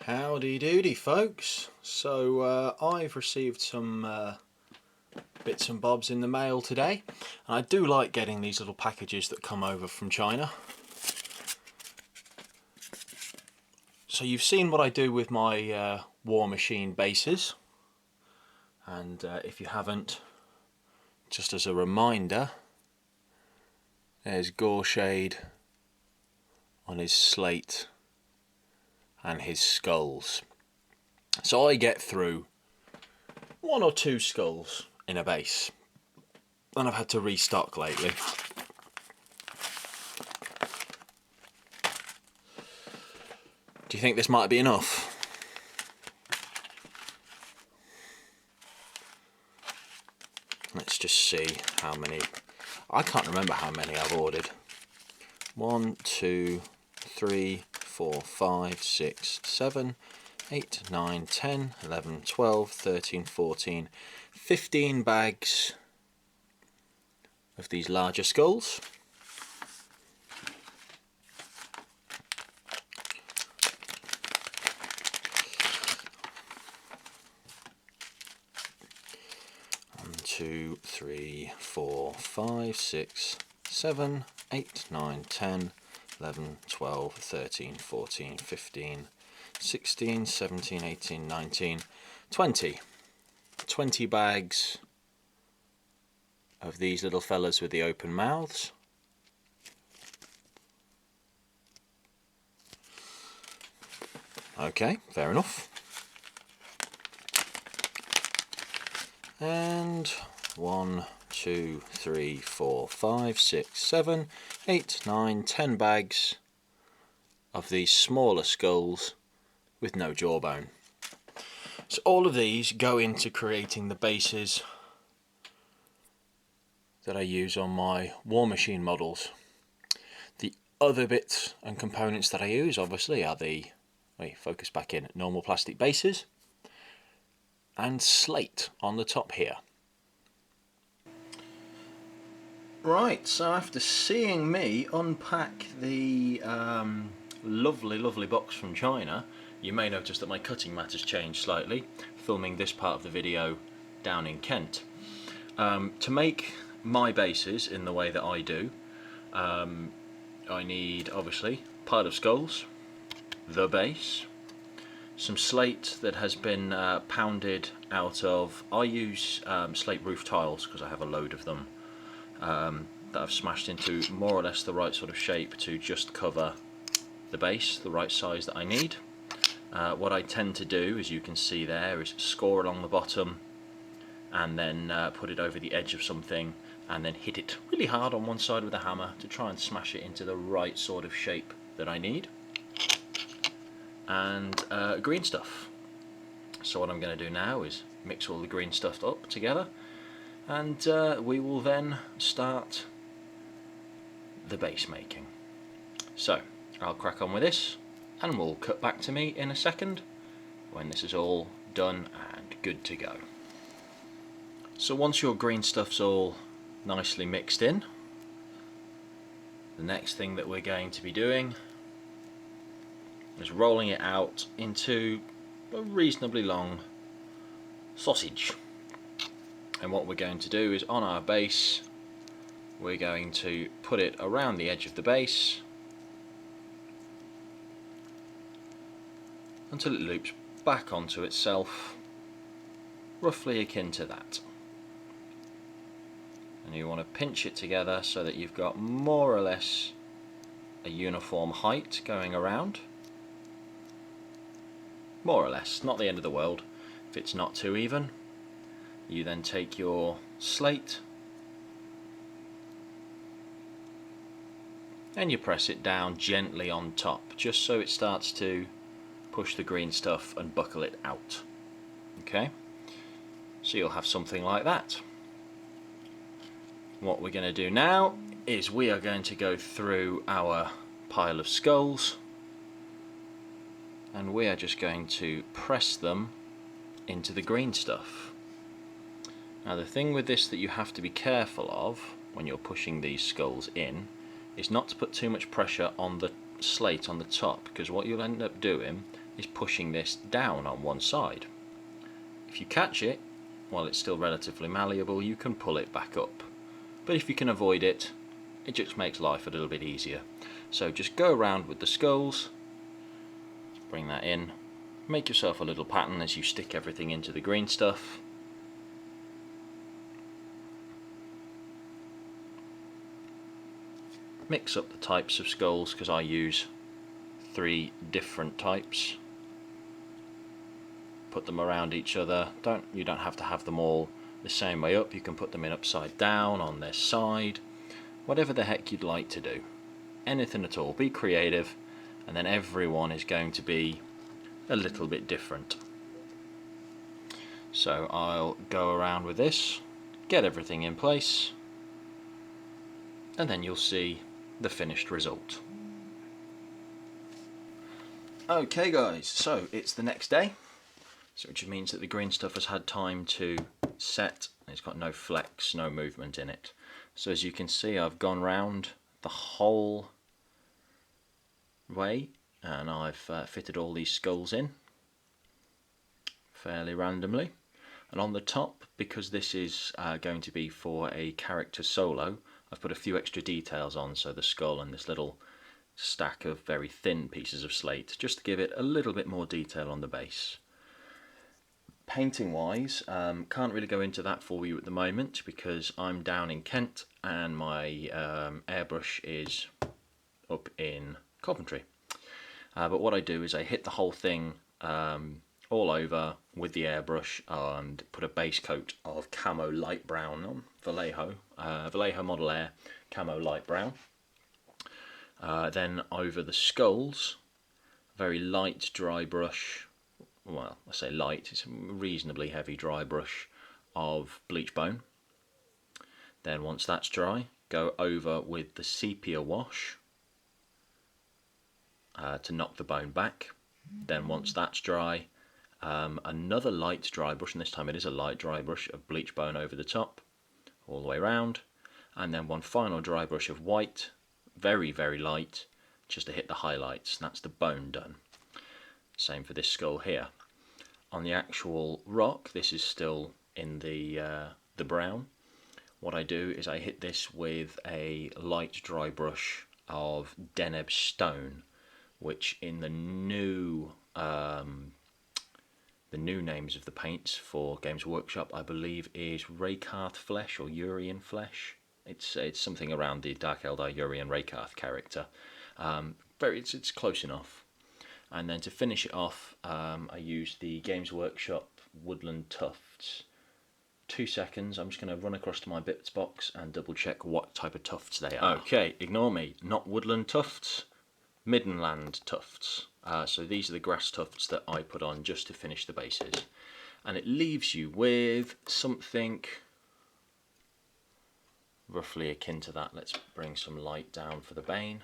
Howdy doody folks. So I've received some bits and bobs in the mail today, and I do like getting these little packages that come over from China. So you've seen what I do with my War Machine bases, and if you haven't, just as a reminder, there's Gorshade on his slate and his skulls. So I get through one or two skulls in a base, and I've had to restock lately. Do you think this might be enough? Let's just see how many. I can't remember how many I've ordered. 1, 2, 3, 4, 5, 6, 7, 8, 9, 10, 11, 12, 13, 14, 15 bags of these larger skulls. One, 2, 3, 4, 5, 6, 7, 8, 9, 10, 11, 12, 13, 14, 15, 16, 17, 18, 19, 20. 20 bags of these little fellas with the open mouths. Okay, fair enough. And 1, 2, 3, 4, 5, 6, 7, 8, 9, 10 bags of these smaller skulls with no jawbone. So all of these go into creating the bases that I use on my War Machine models. The other bits and components that I use obviously are the, focus back in, normal plastic bases and slate on the top here. Right, so after seeing me unpack the lovely box from China, you may notice that my cutting mat has changed slightly, filming this part of the video down in Kent. To make my bases in the way that I do, I need obviously a pile of skulls, the base, some slate that has been pounded out of, I use slate roof tiles because I have a load of them, that I've smashed into more or less the right sort of shape to just cover the base, the right size that I need. What I tend to do, as you can see there, is score along the bottom and then put it over the edge of something and then hit it really hard on one side with a hammer to try and smash it into the right sort of shape that I need. And green stuff. So what I'm going to do now is mix all the green stuff up together, and we will then start the base making. So I'll crack on with this, and we'll cut back to me in a second when this is all done and good to go. So once your green stuff's all nicely mixed in, the next thing that we're going to be doing is rolling it out into a reasonably long sausage. And what we're going to do is, on our base, we're going to put it around the edge of the base until it loops back onto itself, roughly akin to that. And you want to pinch it together so that you've got more or less a uniform height going around. More or less, not the end of the world if it's not too even. You then take your slate and you press it down gently on top, just so it starts to push the green stuff and buckle it out. Okay, so you'll have something like that. What we're going to do now is we are going to go through our pile of skulls, and we are just going to press them into the green stuff. Now the thing with this that you have to be careful of when you're pushing these skulls in is not to put too much pressure on the slate on the top, because what you'll end up doing is pushing this down on one side. If you catch it while it's still relatively malleable, you can pull it back up. But if you can avoid it, it just makes life a little bit easier. So just go around with the skulls, bring that in, make yourself a little pattern as you stick everything into the green stuff. Mix up the types of skulls because I use 3 different types. Put them around each other. You don't have to have them all the same way up. You can put them in upside down, on their side, whatever the heck you'd like to do. Anything at all. Be creative, and then everyone is going to be a little bit different. So I'll go around with this, get everything in place, and then you'll see the finished result. Okay guys, so it's the next day, so which means that the green stuff has had time to set. It's got no flex, no movement in it. So as you can see, I've gone round the whole way and I've fitted all these skulls in fairly randomly. And on the top, because this is going to be for a character solo, I've put a few extra details on, so the skull and this little stack of very thin pieces of slate, just to give it a little bit more detail on the base. Painting wise, can't really go into that for you at the moment because I'm down in Kent and my airbrush is up in Coventry. But what I do is I hit the whole thing all over with the airbrush and put a base coat of camo light brown on, Vallejo Model Air camo light brown. Then over the skulls, very light dry brush, well I say light, it's a reasonably heavy dry brush of bleach bone. Then once that's dry, go over with the sepia wash to knock the bone back. Then once that's dry, another light dry brush, and this time it is a light dry brush of bleach bone over the top, all the way around, and then one final dry brush of white, very very light, just to hit the highlights. That's the bone done. Same for this skull here. On the actual rock, this is still in the brown. What I do is I hit this with a light dry brush of Deneb stone, which in the new names of the paints for Games Workshop, I believe, is Raykarth flesh or Urian flesh. It's something around the Dark Eldar Urian Raykarth character. It's close enough. And then to finish it off, I use the Games Workshop Woodland Tufts. 2 seconds, I'm just going to run across to my bits box and double check what type of tufts they are. Okay, ignore me, not woodland tufts, middenland tufts. So these are the grass tufts that I put on just to finish the bases. And it leaves you with something roughly akin to that. Let's bring some light down for the bane.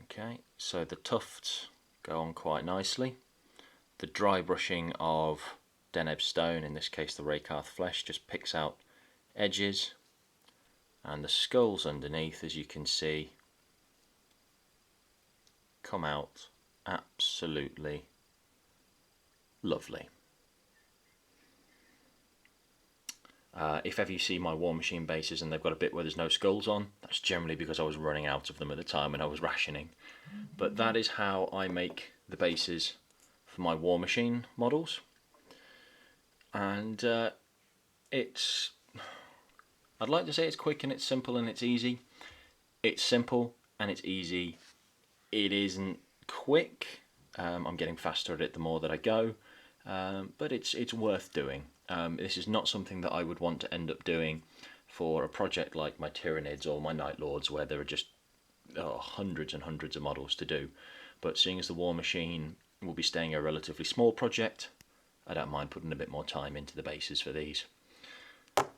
Okay, so the tufts go on quite nicely. The dry brushing of Deneb stone, in this case the Raykarth flesh, just picks out edges, and the skulls underneath, as you can see, come out absolutely lovely. If ever you see my War Machine bases and they've got a bit where there's no skulls on, that's generally because I was running out of them at the time and I was rationing. But that is how I make the bases for my War Machine models. And I'd like to say it's quick and it's simple and it's easy. It's simple and it's easy. It isn't quick. I'm getting faster at it the more that I go, but it's worth doing. This is not something that I would want to end up doing for a project like my Tyranids or my Night Lords, where there are just hundreds and hundreds of models to do. But seeing as the War Machine will be staying a relatively small project, I don't mind putting a bit more time into the bases for these.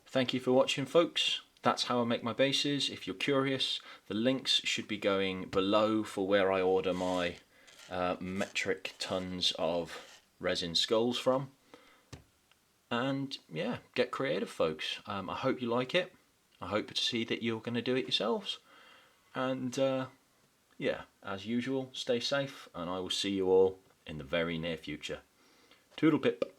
Thank you for watching, folks. That's how I make my bases. If you're curious, the links should be going below for where I order my metric tons of resin skulls from. And yeah, get creative, folks. I hope you like it. I hope to see that you're going to do it yourselves. And yeah, as usual, stay safe, and I will see you all in the very near future. Toodle pip.